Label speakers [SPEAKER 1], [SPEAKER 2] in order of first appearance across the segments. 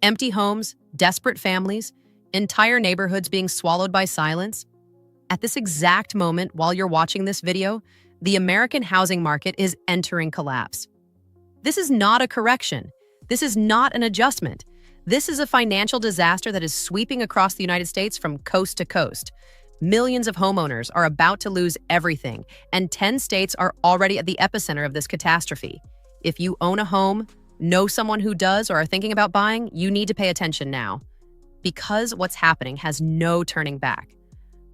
[SPEAKER 1] Empty homes, desperate families, entire neighborhoods being swallowed by silence. At this exact moment while you're watching this video, the American housing market is entering collapse. This is not a correction. This is not an adjustment. This is a financial disaster that is sweeping across the United States from coast to coast. Millions of homeowners are about to lose everything, and 10 states are already at the epicenter of this catastrophe. If you own a home, know someone who does, or are thinking about buying, you need to pay attention now. Because what's happening has no turning back.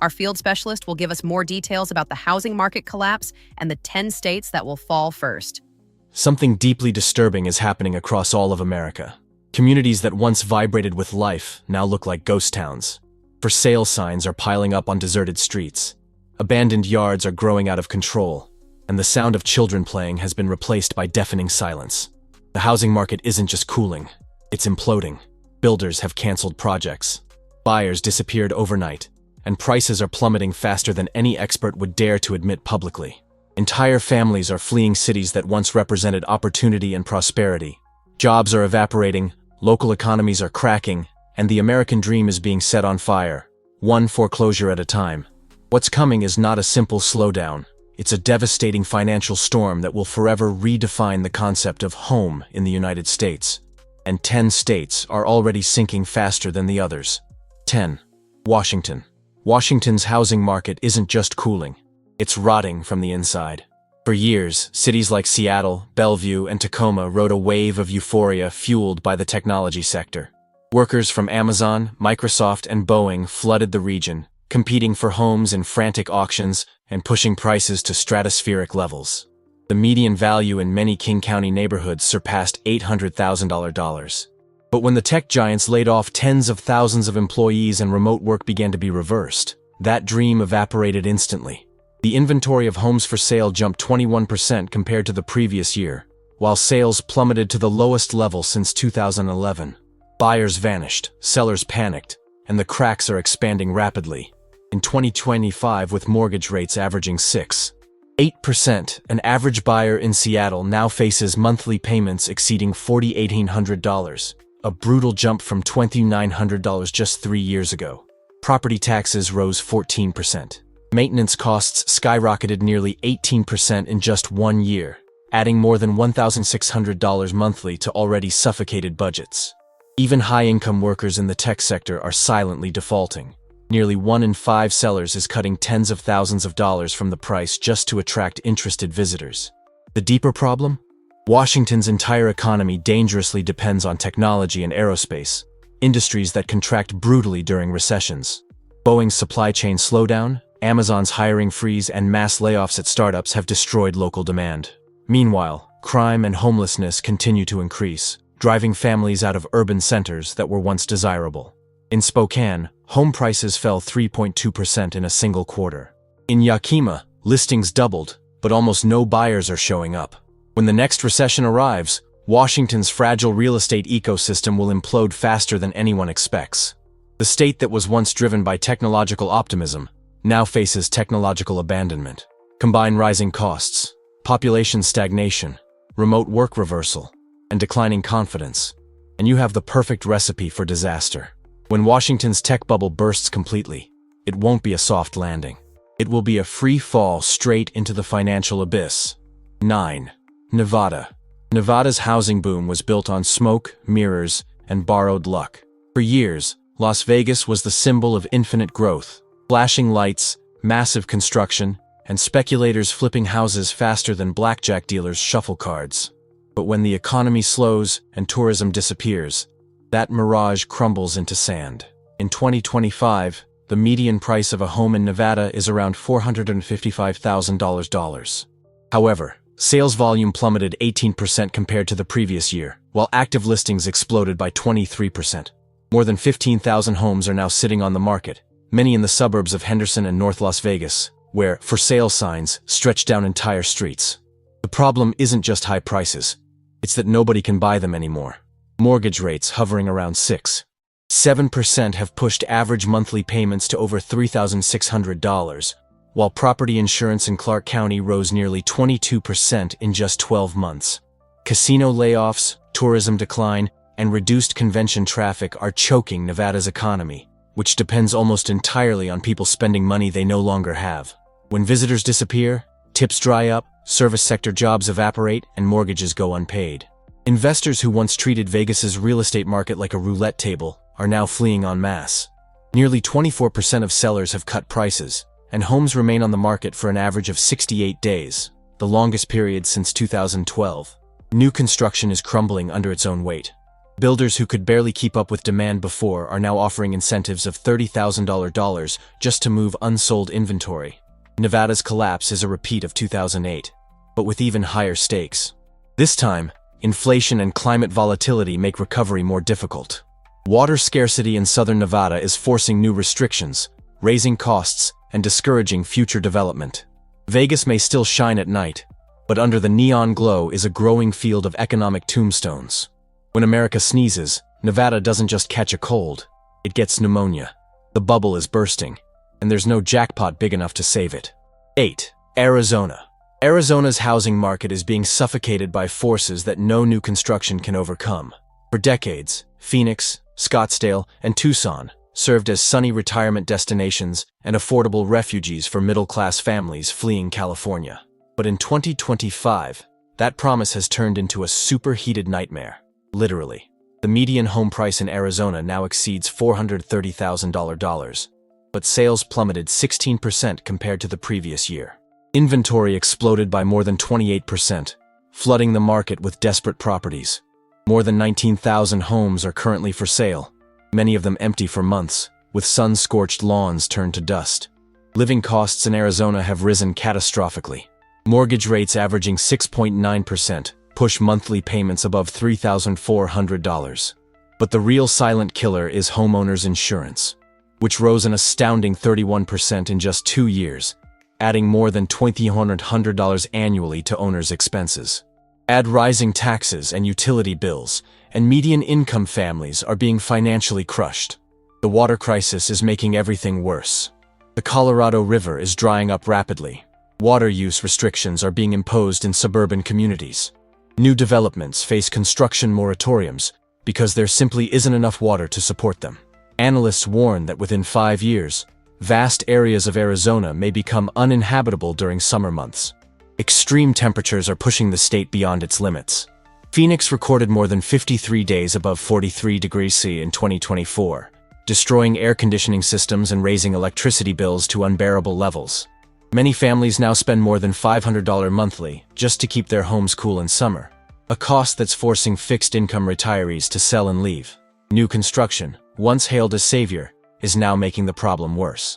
[SPEAKER 1] Our field specialist will give us more details about the housing market collapse and the 10 states that will fall first.
[SPEAKER 2] Something deeply disturbing is happening across all of America. Communities that once vibrated with life now look like ghost towns. For sale signs are piling up on deserted streets. Abandoned yards are growing out of control, and the sound of children playing has been replaced by deafening silence. The housing market isn't just cooling, it's imploding. Builders have canceled projects. Buyers disappeared overnight, and prices are plummeting faster than any expert would dare to admit publicly. Entire families are fleeing cities that once represented opportunity and prosperity. Jobs are evaporating, local economies are cracking, and the American dream is being set on fire, one foreclosure at a time. What's coming is not a simple slowdown. It's a devastating financial storm that will forever redefine the concept of home in the United States. And 10 states are already sinking faster than the others. 10. Washington. Washington's housing market isn't just cooling, it's rotting from the inside. For years, cities like Seattle, Bellevue, and Tacoma rode a wave of euphoria fueled by the technology sector. Workers from Amazon, Microsoft, and Boeing flooded the region, competing for homes in frantic auctions and pushing prices to stratospheric levels. The median value in many King County neighborhoods surpassed $800,000. But when the tech giants laid off tens of thousands of employees and remote work began to be reversed, that dream evaporated instantly. The inventory of homes for sale jumped 21% compared to the previous year, while sales plummeted to the lowest level since 2011. Buyers vanished, sellers panicked, and the cracks are expanding rapidly. In 2025, with mortgage rates averaging 6.8%, an average buyer in Seattle now faces monthly payments exceeding $4,800, a brutal jump from $2,900 just 3 years ago. Property taxes rose 14%. Maintenance costs skyrocketed nearly 18% in just 1 year, adding more than $1,600 monthly to already suffocated budgets. Even high-income workers in the tech sector are silently defaulting. Nearly 1 in 5 sellers is cutting tens of thousands of dollars from the price just to attract interested visitors. The deeper problem? Washington's entire economy dangerously depends on technology and aerospace, industries that contract brutally during recessions. Boeing's supply chain slowdown, Amazon's hiring freeze, and mass layoffs at startups have destroyed local demand. Meanwhile, crime and homelessness continue to increase, driving families out of urban centers that were once desirable. In Spokane, home prices fell 3.2% in a single quarter. In Yakima, listings doubled, but almost no buyers are showing up. When the next recession arrives, Washington's fragile real estate ecosystem will implode faster than anyone expects. The state that was once driven by technological optimism now faces technological abandonment. Combine rising costs, population stagnation, remote work reversal, and declining confidence, and you have the perfect recipe for disaster. When Washington's tech bubble bursts completely, it won't be a soft landing. It will be a free fall straight into the financial abyss. 9. Nevada. Nevada's housing boom was built on smoke, mirrors, and borrowed luck. For years, Las Vegas was the symbol of infinite growth. Flashing lights, massive construction, and speculators flipping houses faster than blackjack dealers shuffle cards. But when the economy slows and tourism disappears, that mirage crumbles into sand. In 2025, the median price of a home in Nevada is around $455,000. However, sales volume plummeted 18% compared to the previous year, while active listings exploded by 23%. More than 15,000 homes are now sitting on the market, many in the suburbs of Henderson and North Las Vegas, where for sale signs stretch down entire streets. The problem isn't just high prices, it's that nobody can buy them anymore. Mortgage rates hovering around 6.7% have pushed average monthly payments to over $3,600, while property insurance in Clark County rose nearly 22% in just 12 months. Casino layoffs, tourism decline, and reduced convention traffic are choking Nevada's economy, which depends almost entirely on people spending money they no longer have. When visitors disappear, tips dry up, service sector jobs evaporate, and mortgages go unpaid. Investors who once treated Vegas's real estate market like a roulette table are now fleeing en masse. Nearly 24% of sellers have cut prices, and homes remain on the market for an average of 68 days, the longest period since 2012. New construction is crumbling under its own weight. Builders who could barely keep up with demand before are now offering incentives of $30,000 just to move unsold inventory. Nevada's collapse is a repeat of 2008, but with even higher stakes. This time, inflation and climate volatility make recovery more difficult. Water scarcity in southern Nevada is forcing new restrictions, raising costs, and discouraging future development. Vegas may still shine at night, but under the neon glow is a growing field of economic tombstones. When America sneezes, Nevada doesn't just catch a cold, it gets pneumonia. The bubble is bursting, and there's no jackpot big enough to save it. 8. Arizona. Arizona's housing market is being suffocated by forces that no new construction can overcome. For decades, Phoenix, Scottsdale, and Tucson served as sunny retirement destinations and affordable refuges for middle-class families fleeing California. But in 2025, that promise has turned into a superheated nightmare. Literally. The median home price in Arizona now exceeds $430,000, but sales plummeted 16% compared to the previous year. Inventory exploded by more than 28%, flooding the market with desperate properties. More than 19,000 homes are currently for sale, many of them empty for months, with sun-scorched lawns turned to dust. Living costs in Arizona have risen catastrophically. Mortgage rates averaging 6.9% push monthly payments above $3,400. But the real silent killer is homeowners' insurance, which rose an astounding 31% in just 2 years, adding more than $2,100 annually to owners' expenses. Add rising taxes and utility bills, and median income families are being financially crushed. The water crisis is making everything worse. The Colorado River is drying up rapidly. Water use restrictions are being imposed in suburban communities. New developments face construction moratoriums because there simply isn't enough water to support them. Analysts warn that within 5 years, vast areas of Arizona may become uninhabitable during summer months. Extreme temperatures are pushing the state beyond its limits. Phoenix recorded more than 53 days above 43 degrees C in 2024, destroying air conditioning systems and raising electricity bills to unbearable levels. Many families now spend more than $500 monthly just to keep their homes cool in summer, a cost that's forcing fixed-income retirees to sell and leave. New construction, once hailed as savior, is now making the problem worse.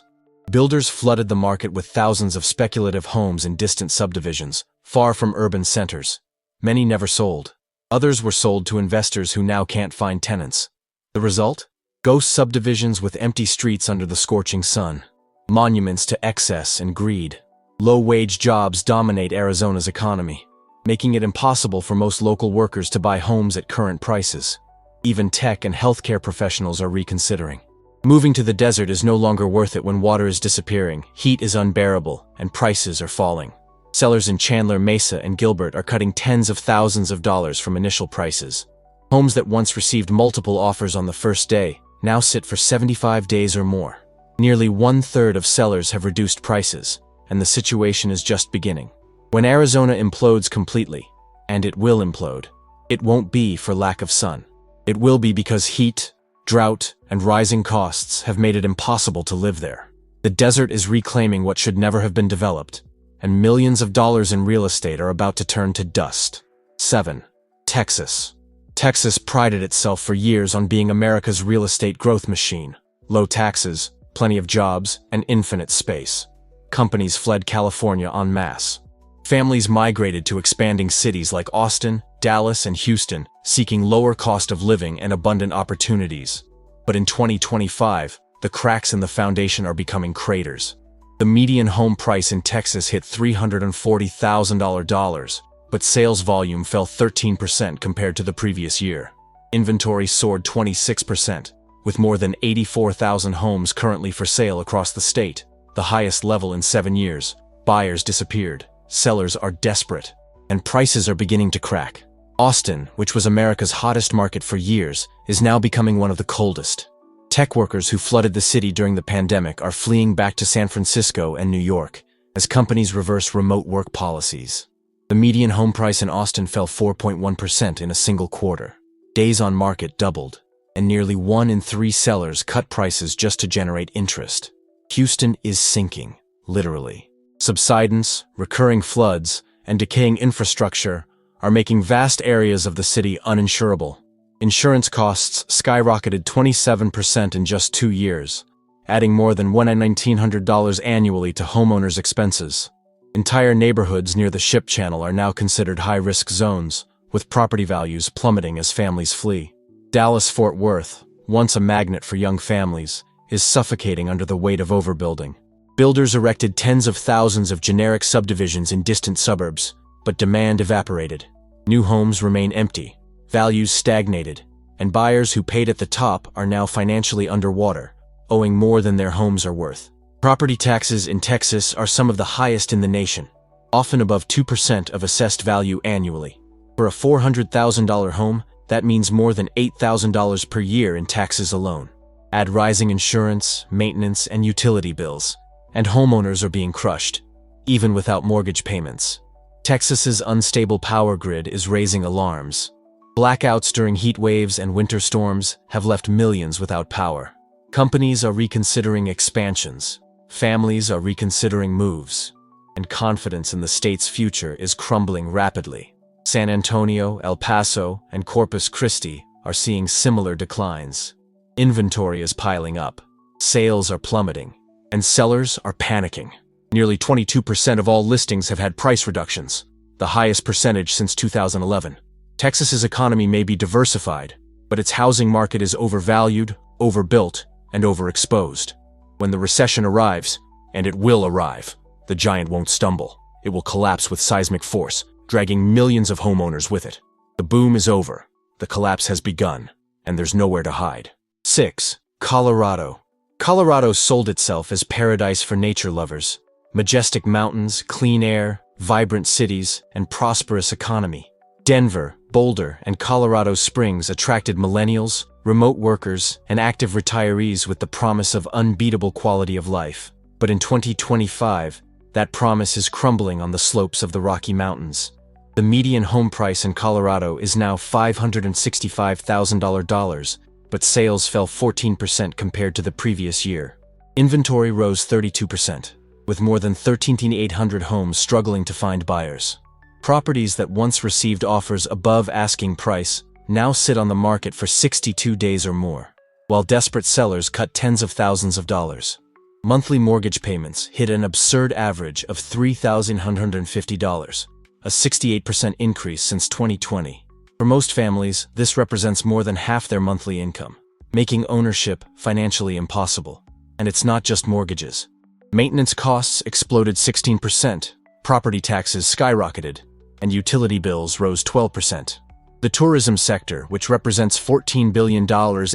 [SPEAKER 2] Builders flooded the market with thousands of speculative homes in distant subdivisions, far from urban centers. Many never sold. Others were sold to investors who now can't find tenants. The result? Ghost subdivisions with empty streets under the scorching sun. Monuments to excess and greed. Low-wage jobs dominate Arizona's economy, making it impossible for most local workers to buy homes at current prices. Even tech and healthcare professionals are reconsidering. Moving to the desert is no longer worth it when water is disappearing, heat is unbearable, and prices are falling. Sellers in Chandler, Mesa, and Gilbert are cutting tens of thousands of dollars from initial prices. Homes that once received multiple offers on the first day now sit for 75 days or more. Nearly 1/3 of sellers have reduced prices, and the situation is just beginning. When Arizona implodes completely, and it will implode, it won't be for lack of sun. It will be because heat, drought, and rising costs have made it impossible to live there. The desert is reclaiming what should never have been developed, and millions of dollars in real estate are about to turn to dust. 7. Texas. Texas prided itself for years on being America's real estate growth machine. Low taxes, plenty of jobs, and infinite space. Companies fled California en masse. Families migrated to expanding cities like Austin, Dallas, and Houston, seeking lower cost of living and abundant opportunities. But in 2025, the cracks in the foundation are becoming craters. The median home price in Texas hit $340,000, but sales volume fell 13% compared to the previous year. Inventory soared 26%. With more than 84,000 homes currently for sale across the state, the highest level in 7 years. Buyers disappeared, sellers are desperate, and prices are beginning to crack. Austin, which was America's hottest market for years, is now becoming one of the coldest. Tech workers who flooded the city during the pandemic are fleeing back to San Francisco and New York as companies reverse remote work policies. The median home price in Austin fell 4.1% in a single quarter. Days on market doubled, and nearly 1 in 3 sellers cut prices just to generate interest. Houston is sinking, literally. Subsidence, recurring floods, and decaying infrastructure are making vast areas of the city uninsurable. Insurance costs skyrocketed 27% in just 2 years, adding more than $1,900 annually to homeowners' expenses. Entire neighborhoods near the ship channel are now considered high-risk zones, with property values plummeting as families flee. Dallas-Fort Worth, once a magnet for young families, is suffocating under the weight of overbuilding. Builders erected tens of thousands of generic subdivisions in distant suburbs, but demand evaporated. New homes remain empty, values stagnated, and buyers who paid at the top are now financially underwater, owing more than their homes are worth. Property taxes in Texas are some of the highest in the nation, often above 2% of assessed value annually. For a $400,000 home, that means more than $8,000 per year in taxes alone. Add rising insurance, maintenance, and utility bills, and homeowners are being crushed, even without mortgage payments. Texas's unstable power grid is raising alarms. Blackouts during heat waves and winter storms have left millions without power. Companies are reconsidering expansions. Families are reconsidering moves. And confidence in the state's future is crumbling rapidly. San Antonio, El Paso, and Corpus Christi are seeing similar declines. Inventory is piling up. Sales are plummeting. And sellers are panicking. Nearly 22% of all listings have had price reductions, the highest percentage since 2011. Texas's economy may be diversified, but its housing market is overvalued, overbuilt, and overexposed. When the recession arrives, and it will arrive, the giant won't stumble. It will collapse with seismic force, dragging millions of homeowners with it. The boom is over, the collapse has begun, and there's nowhere to hide. 6. Colorado. Colorado sold itself as paradise for nature lovers. Majestic mountains, clean air, vibrant cities, and prosperous economy. Denver, Boulder, and Colorado Springs attracted millennials, remote workers, and active retirees with the promise of unbeatable quality of life. But in 2025, that promise is crumbling on the slopes of the Rocky Mountains. The median home price in Colorado is now $565,000, but sales fell 14% compared to the previous year. Inventory rose 32%, with more than 13,800 homes struggling to find buyers. Properties that once received offers above asking price now sit on the market for 62 days or more, while desperate sellers cut tens of thousands of dollars. Monthly mortgage payments hit an absurd average of $3,150, a 68% increase since 2020. For most families, this represents more than half their monthly income, making ownership financially impossible. And it's not just mortgages. Maintenance costs exploded 16%, property taxes skyrocketed, and utility bills rose 12%. The tourism sector, which represents $14 billion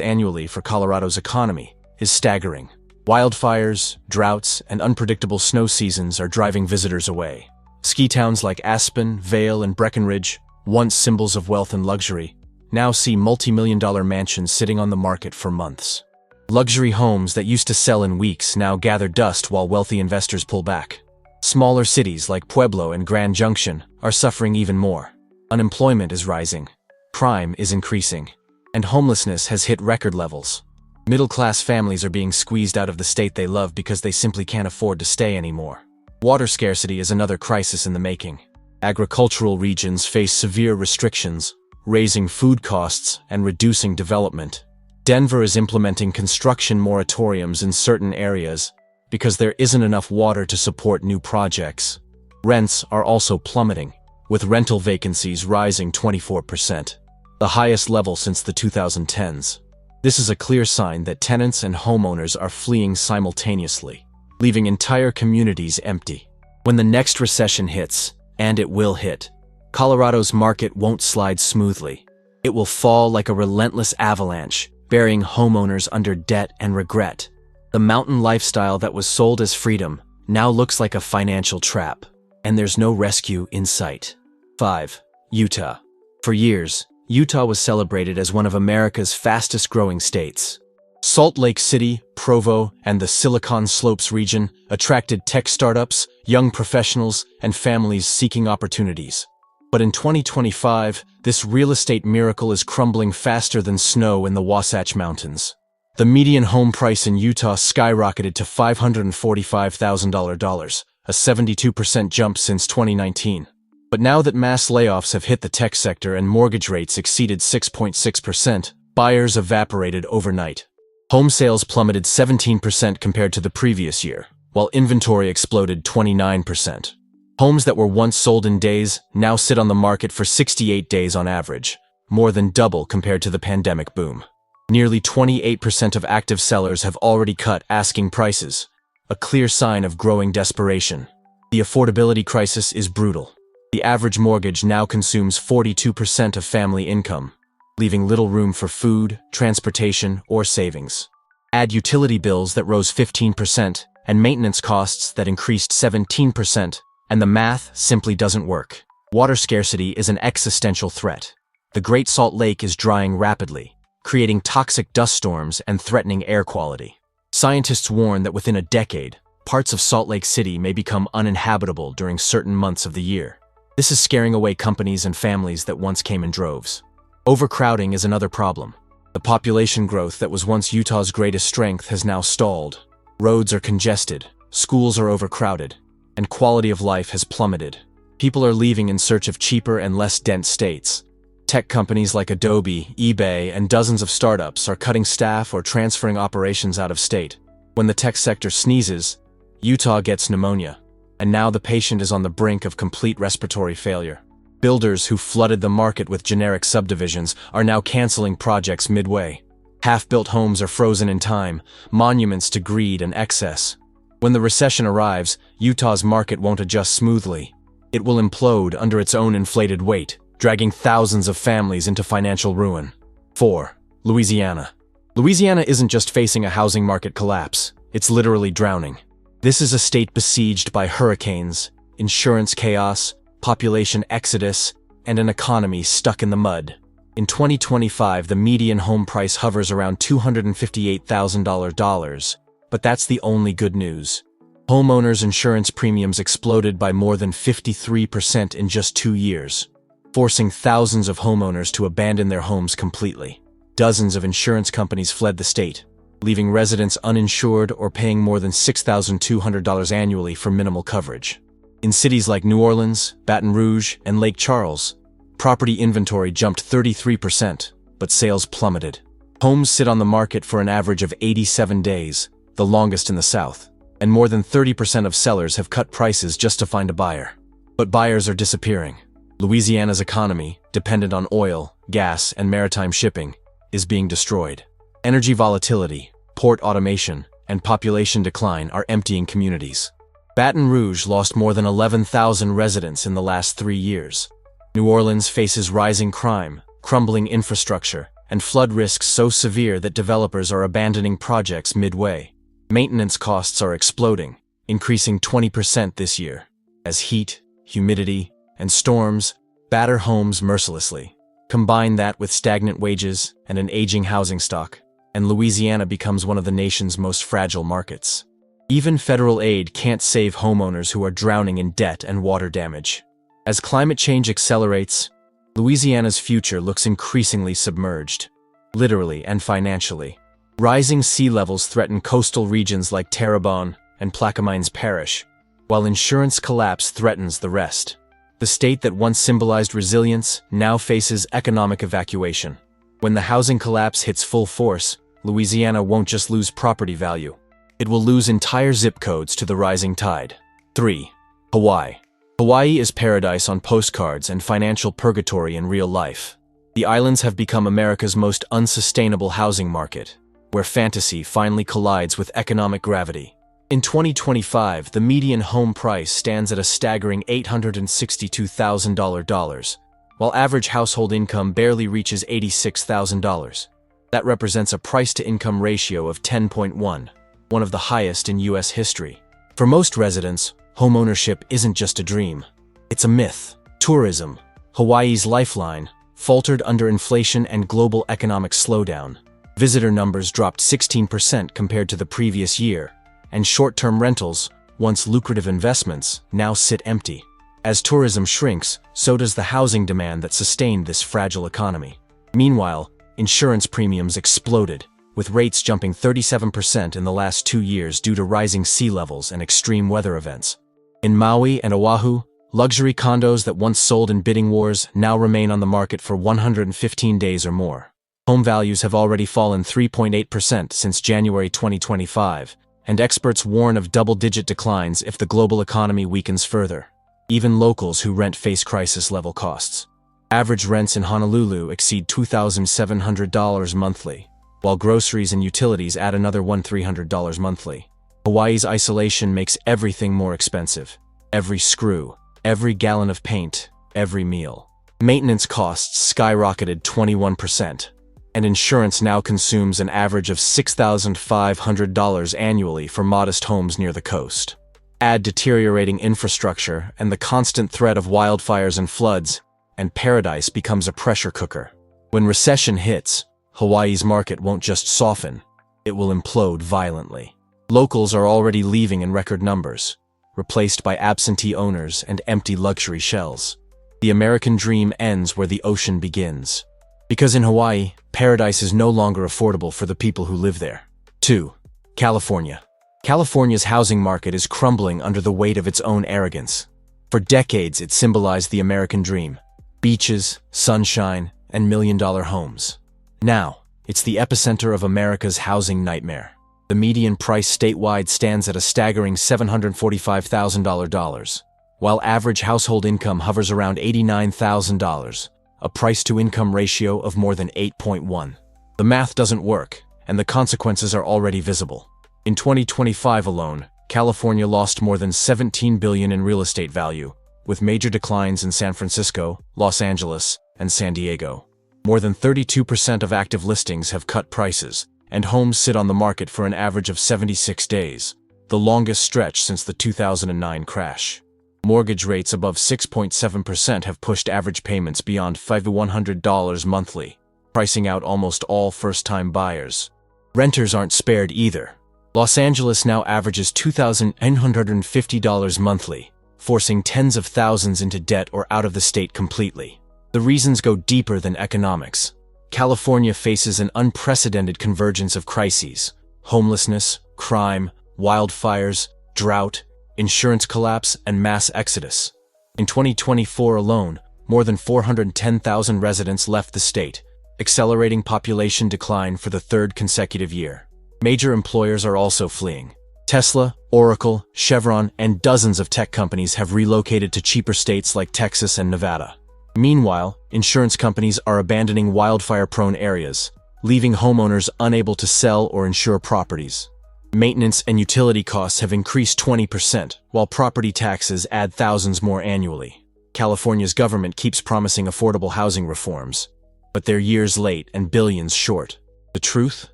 [SPEAKER 2] annually for Colorado's economy, is staggering. Wildfires, droughts, and unpredictable snow seasons are driving visitors away. Ski towns like Aspen, Vail, and Breckenridge, once symbols of wealth and luxury, now see multi-million-dollar mansions sitting on the market for months. Luxury homes that used to sell in weeks now gather dust while wealthy investors pull back. Smaller cities like Pueblo and Grand Junction are suffering even more. Unemployment is rising, crime is increasing, and homelessness has hit record levels. Middle-class families are being squeezed out of the state they love because they simply can't afford to stay anymore. Water scarcity is another crisis in the making. Agricultural regions face severe restrictions, raising food costs and reducing development. Denver is implementing construction moratoriums in certain areas because there isn't enough water to support new projects. Rents are also plummeting, with rental vacancies rising 24%, the highest level since the 2010s. This is a clear sign that tenants and homeowners are fleeing simultaneously, leaving entire communities empty. When the next recession hits, and it will hit, Colorado's market won't slide smoothly. It will fall like a relentless avalanche, burying homeowners under debt and regret. The mountain lifestyle that was sold as freedom now looks like a financial trap, and there's no rescue in sight. 5. Utah. For years, Utah was celebrated as one of America's fastest-growing states. Salt Lake City, Provo, and the Silicon Slopes region attracted tech startups, young professionals, and families seeking opportunities. But in 2025, this real estate miracle is crumbling faster than snow in the Wasatch Mountains. The median home price in Utah skyrocketed to $545,000, a 72% jump since 2019. But now that mass layoffs have hit the tech sector and mortgage rates exceeded 6.6%, buyers evaporated overnight. Home sales plummeted 17% compared to the previous year, while inventory exploded 29%. Homes that were once sold in days now sit on the market for 68 days on average, more than double compared to the pandemic boom. Nearly 28% of active sellers have already cut asking prices, a clear sign of growing desperation. The affordability crisis is brutal. The average mortgage now consumes 42% of family income, leaving little room for food, transportation, or savings. Add utility bills that rose 15% and maintenance costs that increased 17%, and the math simply doesn't work. Water scarcity is an existential threat. The Great Salt Lake is drying rapidly, creating toxic dust storms and threatening air quality. Scientists warn that within a decade, parts of Salt Lake City may become uninhabitable during certain months of the year. This is scaring away companies and families that once came in droves. Overcrowding is another problem. The population growth that was once Utah's greatest strength has now stalled. Roads are congested, schools are overcrowded, and quality of life has plummeted. People are leaving in search of cheaper and less dense states. Tech companies like Adobe, eBay, and dozens of startups are cutting staff or transferring operations out of state. When the tech sector sneezes, Utah gets pneumonia, and now the patient is on the brink of complete respiratory failure. Builders who flooded the market with generic subdivisions are now canceling projects midway. Half-built homes are frozen in time, monuments to greed and excess. When the recession arrives, Utah's market won't adjust smoothly. It will implode under its own inflated weight, dragging thousands of families into financial ruin. 4. Louisiana. Louisiana isn't just facing a housing market collapse, it's literally drowning. This is a state besieged by hurricanes, insurance chaos, population exodus, and an economy stuck in the mud. In 2025, the median home price hovers around $258,000, but that's the only good news. Homeowners' insurance premiums exploded by more than 53% in just 2 years, forcing thousands of homeowners to abandon their homes completely. Dozens of insurance companies fled the state, leaving residents uninsured or paying more than $6,200 annually for minimal coverage. In cities like New Orleans, Baton Rouge, and Lake Charles, property inventory jumped 33%, but sales plummeted. Homes sit on the market for an average of 87 days, the longest in the South, and more than 30% of sellers have cut prices just to find a buyer. But buyers are disappearing. Louisiana's economy, dependent on oil, gas, and maritime shipping, is being destroyed. Energy volatility, port automation, and population decline are emptying communities. Baton Rouge lost more than 11,000 residents in the last 3 years. New Orleans faces rising crime, crumbling infrastructure, and flood risks so severe that developers are abandoning projects midway. Maintenance costs are exploding, increasing 20% this year, as heat, humidity, and storms batter homes mercilessly. Combine that with stagnant wages and an aging housing stock, and Louisiana becomes one of the nation's most fragile markets. Even federal aid can't save homeowners who are drowning in debt and water damage. As climate change accelerates, Louisiana's future looks increasingly submerged, literally and financially. Rising sea levels threaten coastal regions like Terrebonne and Plaquemines Parish, while insurance collapse threatens the rest. The state that once symbolized resilience now faces economic evacuation. When the housing collapse hits full force, Louisiana won't just lose property value. It will lose entire zip codes to the rising tide. 3. Hawaii. Hawaii is paradise on postcards and financial purgatory in real life. The islands have become America's most unsustainable housing market, where fantasy finally collides with economic gravity. In 2025, the median home price stands at a staggering $862,000, while average household income barely reaches $86,000. That represents a price-to-income ratio of 10.1, one of the highest in U.S. history. For most residents, homeownership isn't just a dream. It's a myth. Tourism, Hawaii's lifeline, faltered under inflation and global economic slowdown. Visitor numbers dropped 16% compared to the previous year, and short-term rentals, once lucrative investments, now sit empty. As tourism shrinks, so does the housing demand that sustained this fragile economy. Meanwhile, insurance premiums exploded, with rates jumping 37% in the last 2 years due to rising sea levels and extreme weather events. In Maui and Oahu, luxury condos that once sold in bidding wars now remain on the market for 115 days or more. Home values have already fallen 3.8% since January 2025, and experts warn of double-digit declines if the global economy weakens further. Even locals who rent face crisis-level costs. Average rents in Honolulu exceed $2,700 monthly, while groceries and utilities add another $1,300 monthly. Hawaii's isolation makes everything more expensive. Every screw, every gallon of paint, every meal. Maintenance costs skyrocketed 21%, and insurance now consumes an average of $6,500 annually for modest homes near the coast. Add deteriorating infrastructure and the constant threat of wildfires and floods, and paradise becomes a pressure cooker. When recession hits, Hawaii's market won't just soften, it will implode violently. Locals are already leaving in record numbers, replaced by absentee owners and empty luxury shells. The American dream ends where the ocean begins. Because in Hawaii, paradise is no longer affordable for the people who live there. 2. California. California's housing market is crumbling under the weight of its own arrogance. For decades, it symbolized the American dream: beaches, sunshine, and million-dollar homes. Now, it's the epicenter of America's housing nightmare. The median price statewide stands at a staggering $745,000, while average household income hovers around $89,000, a price-to-income ratio of more than 8.1. The math doesn't work, and the consequences are already visible. In 2025 alone, California lost more than $17 billion in real estate value, with major declines in San Francisco, Los Angeles, and San Diego. More than 32% of active listings have cut prices, and homes sit on the market for an average of 76 days, the longest stretch since the 2009 crash. Mortgage rates above 6.7% have pushed average payments beyond $5,100 monthly, pricing out almost all first-time buyers. Renters aren't spared either. Los Angeles now averages $2,950 monthly, forcing tens of thousands into debt or out of the state completely. The reasons go deeper than economics. California faces an unprecedented convergence of crises: homelessness, crime, wildfires, drought, insurance collapse, and mass exodus. In 2024 alone, more than 410,000 residents left the state, accelerating population decline for the third consecutive year. Major employers are also fleeing. Tesla, Oracle, Chevron, and dozens of tech companies have relocated to cheaper states like Texas and Nevada. Meanwhile, insurance companies are abandoning wildfire-prone areas, leaving homeowners unable to sell or insure properties. Maintenance and utility costs have increased 20%, while property taxes add thousands more annually. California's government keeps promising affordable housing reforms, but they're years late and billions short. The truth?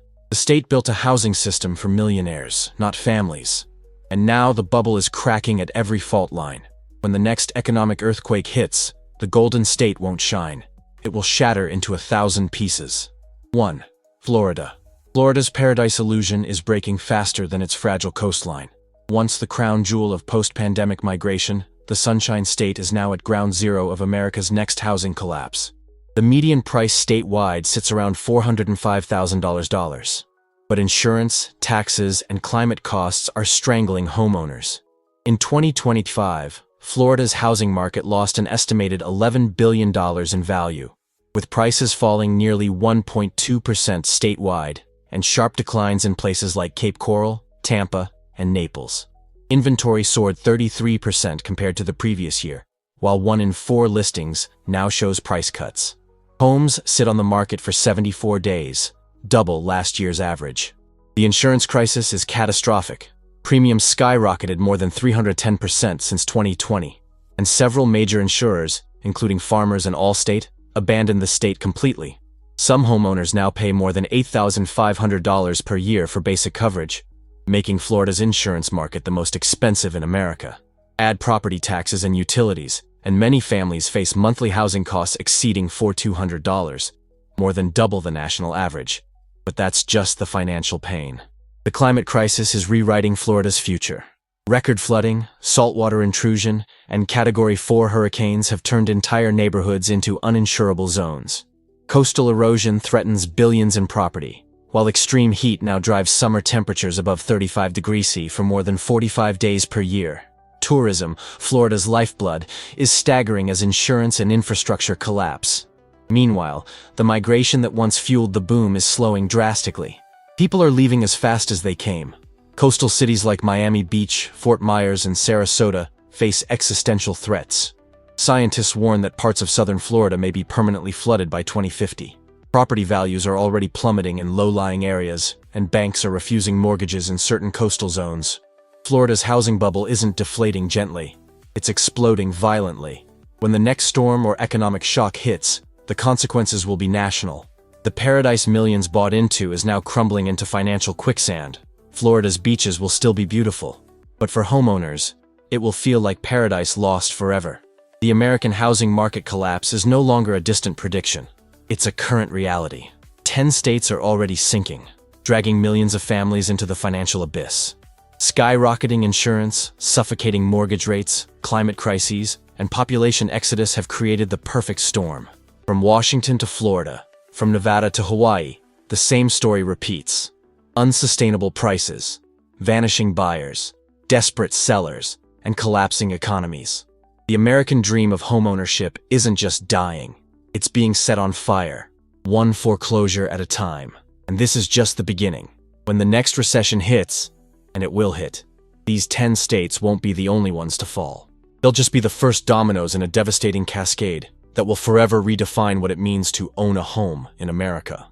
[SPEAKER 2] The state built a housing system for millionaires, not families. And now the bubble is cracking at every fault line. When the next economic earthquake hits, the Golden State won't shine. It will shatter into 1,000 pieces. 1. Florida. Florida's paradise illusion is breaking faster than its fragile coastline. Once the crown jewel of post-pandemic migration, the Sunshine State is now at ground zero of America's next housing collapse. The median price statewide sits around $405,000. But insurance, taxes, and climate costs are strangling homeowners. In 2025, Florida's housing market lost an estimated $11 billion in value, with prices falling nearly 1.2% statewide and sharp declines in places like Cape Coral, Tampa, and Naples. Inventory soared 33% compared to the previous year, while 1 in 4 listings now shows price cuts. Homes sit on the market for 74 days, double last year's average. The insurance crisis is catastrophic. Premiums skyrocketed more than 310% since 2020, and several major insurers, including Farmers and Allstate, abandoned the state completely. Some homeowners now pay more than $8,500 per year for basic coverage, making Florida's insurance market the most expensive in America. Add property taxes and utilities, and many families face monthly housing costs exceeding $4,200, more than double the national average. But that's just the financial pain. The climate crisis is rewriting Florida's future. Record flooding, saltwater intrusion, and Category 4 hurricanes have turned entire neighborhoods into uninsurable zones. Coastal erosion threatens billions in property, while extreme heat now drives summer temperatures above 35 degrees C for more than 45 days per year. Tourism, Florida's lifeblood, is staggering as insurance and infrastructure collapse. Meanwhile, the migration that once fueled the boom is slowing drastically. People are leaving as fast as they came. Coastal cities like Miami Beach, Fort Myers, and Sarasota face existential threats. Scientists warn that parts of southern Florida may be permanently flooded by 2050. Property values are already plummeting in low-lying areas, and banks are refusing mortgages in certain coastal zones. Florida's housing bubble isn't deflating gently. It's exploding violently. When the next storm or economic shock hits, the consequences will be national. The paradise millions bought into is now crumbling into financial quicksand. Florida's beaches will still be beautiful, but for homeowners, it will feel like paradise lost forever. The American housing market collapse is no longer a distant prediction. It's a current reality. 10 states are already sinking, dragging millions of families into the financial abyss. Skyrocketing insurance, suffocating mortgage rates, climate crises, and population exodus have created the perfect storm. From Washington to Florida, from Nevada to Hawaii, the same story repeats. Unsustainable prices, vanishing buyers, desperate sellers, and collapsing economies. The American dream of homeownership isn't just dying, it's being set on fire, one foreclosure at a time. And this is just the beginning. When the next recession hits, and it will hit, these 10 states won't be the only ones to fall. They'll just be the first dominoes in a devastating cascade that will forever redefine what it means to own a home in America.